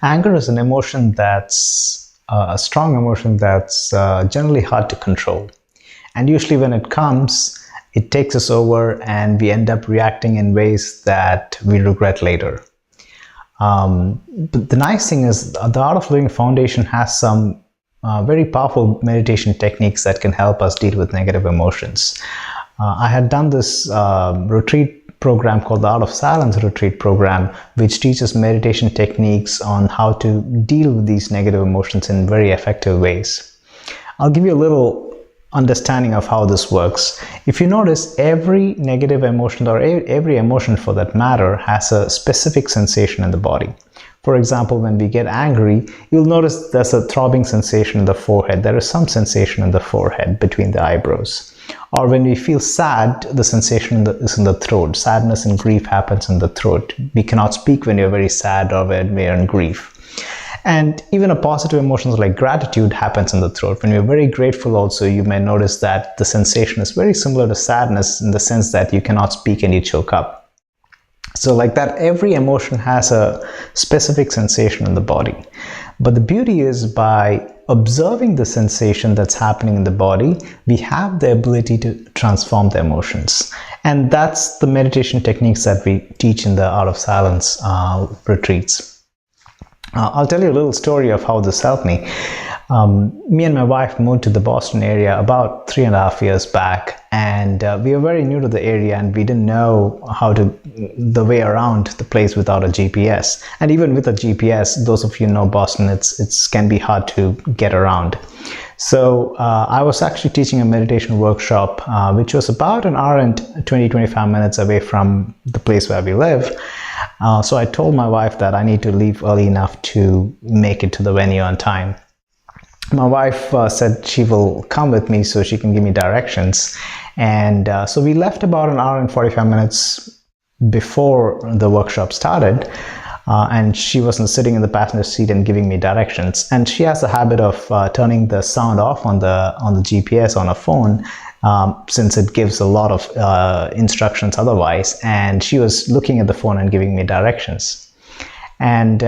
Anger is an emotion that's a strong emotion that's generally hard to control. And usually when it comes, it takes us over and we end up reacting in ways that we regret later. But the nice thing is the Art of Living Foundation has some very powerful meditation techniques that can help us deal with negative emotions. I had done this retreat program called the Art of Silence Retreat Program, which teaches meditation techniques on how to deal with these negative emotions in very effective ways. I'll give you a little understanding of how this works. If you notice, every negative emotion, or every emotion for that matter, has a specific sensation in the body. For example, when we get angry, you'll notice there's a throbbing sensation in the forehead. There is some sensation in the forehead between the eyebrows. Or when we feel sad, the sensation is in the throat. Sadness and grief happens in the throat. We cannot speak when you're very sad or when we're in grief. And even a positive emotions like gratitude happens in the throat. When you're very grateful also, you may notice that the sensation is very similar to sadness in the sense that you cannot speak and you choke up. So like that, every emotion has a specific sensation in the body. But the beauty is, by observing the sensation that's happening in the body, we have the ability to transform the emotions. And that's the meditation techniques that we teach in the Art of Silence retreats. I'll tell you a little story of how this helped me. Me and my wife moved to the Boston area about 3.5 years back, and we were very new to the area and we didn't know the way around the place without a GPS. And even with a GPS, those of you know Boston, it can be hard to get around. So I was actually teaching a meditation workshop, which was about an hour and 20-25 minutes away from the place where we live. So I told my wife that I need to leave early enough to make it to the venue on time. My wife said she will come with me so she can give me directions. And so we left about an hour and 45 minutes before the workshop started. And she was sitting in the passenger seat and giving me directions. And she has the habit of turning the sound off on the GPS on her phone, since it gives a lot of instructions otherwise. And she was looking at the phone and giving me directions. And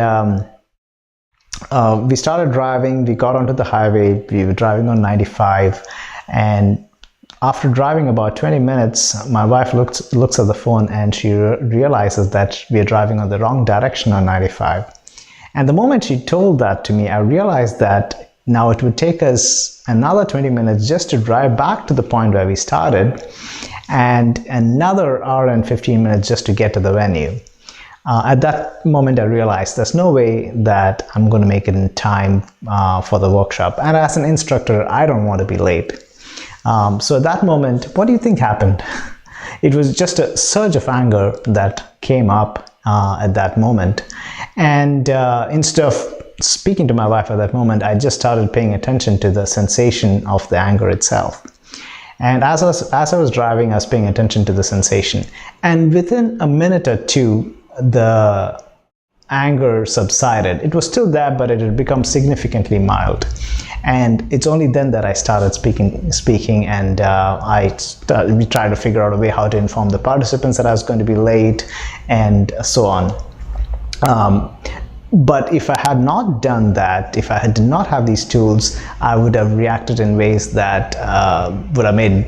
we started driving. We got onto the highway. We were driving on 95, and after driving about 20 minutes, my wife looks at the phone and she realizes that we are driving on the wrong direction on 95. And the moment she told that to me, I realized that now it would take us another 20 minutes just to drive back to the point where we started, and another hour and 15 minutes just to get to the venue. At that moment, I realized there's no way that I'm going to make it in time for the workshop. And as an instructor, I don't want to be late. So at that moment, what do you think happened? It was just a surge of anger that came up at that moment. And instead of speaking to my wife at that moment, I just started paying attention to the sensation of the anger itself. And as I was driving, I was paying attention to the sensation. And within a minute or two, the anger subsided. It was still there, but it had become significantly mild. And it's only then that I started speaking, and we tried to figure out a way how to inform the participants that I was going to be late, and so on. But if I had not done that, if I did not have these tools, I would have reacted in ways that would have made,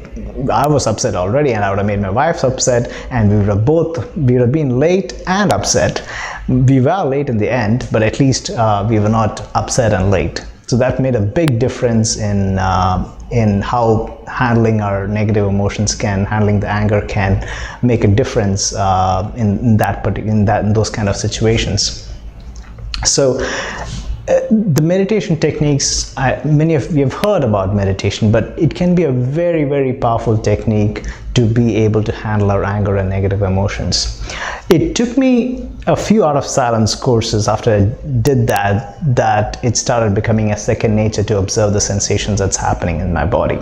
I was upset already, and I would have made my wife upset, and we would have been late and upset. We were late in the end, but at least we were not upset and late. So that made a big difference in how handling our negative emotions handling the anger can make a difference in those kind of situations. So the meditation techniques, many of you have heard about meditation, but it can be a very, very powerful technique to be able to handle our anger and negative emotions. It took me a few Art of Silence courses after I did that it started becoming a second nature to observe the sensations that's happening in my body.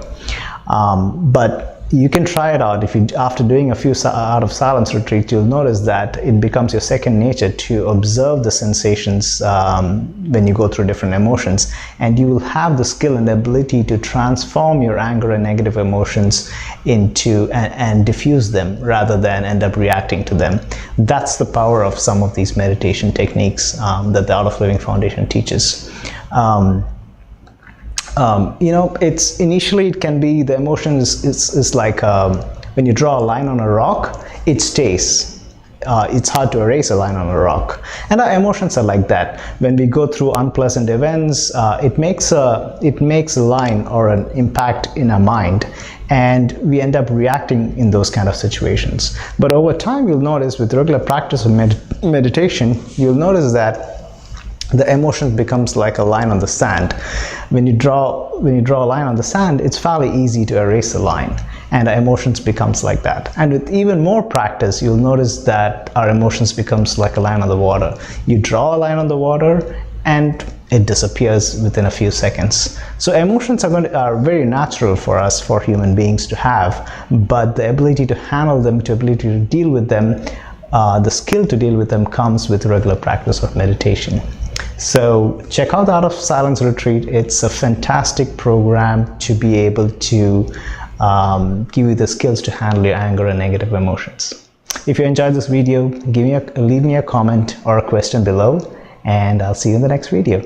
But you can try it out. After doing a few Art of Silence retreats, you'll notice that it becomes your second nature to observe the sensations when you go through different emotions, and you will have the skill and the ability to transform your anger and negative emotions into and diffuse them rather than end up reacting to them. That's the power of some of these meditation techniques that the Art of Living Foundation teaches. It's initially, it can be, the emotion is like when you draw a line on a rock, it stays. It's hard to erase a line on a rock, and our emotions are like that. When we go through unpleasant events, it makes a line or an impact in our mind, and we end up reacting in those kind of situations. But over time, you'll notice, with regular practice of meditation, you'll notice that the emotion becomes like a line on the sand. When you draw a line on the sand, it's fairly easy to erase the line, and our emotions becomes like that. And with even more practice, you'll notice that our emotions becomes like a line on the water. You draw a line on the water and it disappears within a few seconds. So emotions are very natural for us, for human beings, to have, but the ability to handle them, the ability to deal with them, the skill to deal with them comes with regular practice of meditation. So check out the Art of Silence Retreat. It's a fantastic program to be able to give you the skills to handle your anger and negative emotions. If you enjoyed this video, leave me a comment or a question below, and I'll see you in the next video.